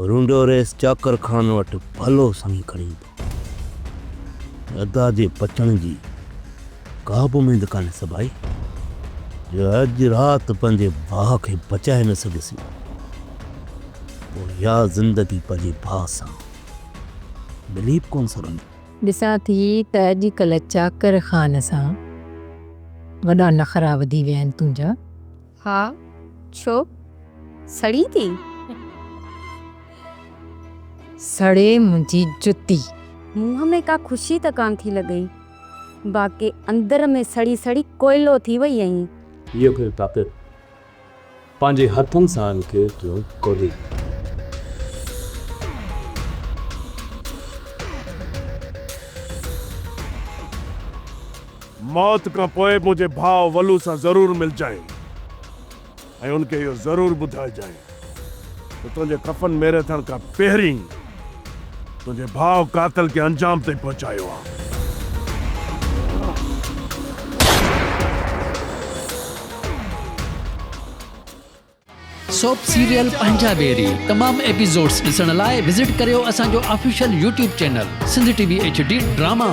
रुंडोरेस चाकर खान वटि भलो साईं खणी अदा जे पचण जी का बि उमेद कान्हे सभाई जो अॼु राति पंहिंजे भाउ खे बचाए न सघियसि पोइ या ज़िंदगी पंहिंजे भाउ सां बिलीव कोन सरंदी। ॾिसां थी त अॼुकल्ह चाकर खान सां वॾा नखरा वधी विया आहिनि तुंहिंजा। हा छो सड़ी थी? सड़े मुंहिंजी जुती। मुंह में का खुशी त कान थी लॻई, बाक़ी अंदर में सड़ी सड़ी कोयलो थी वई आहीं। इहो खे ताक़त पंहिंजे हथनि सां खे जो कोली मौत खां पोइ मुंहिंजे भाउ वलू सां ज़रूर मिल जाए ऐं उनखे इहो ज़रूर ॿुधाइजांइ त तुंहिंजे कफन मेरे थियण खां पहिरीं तुंहिंजे भाउ कातल खे अंजाम ताईं पहुचायो आहे। सोप सीरियल पंजाबेरी तमाम एपिसोड्स ॾिसण लाइ विज़िट करियो असांजो official YouTube channel Sindh TV HD drama.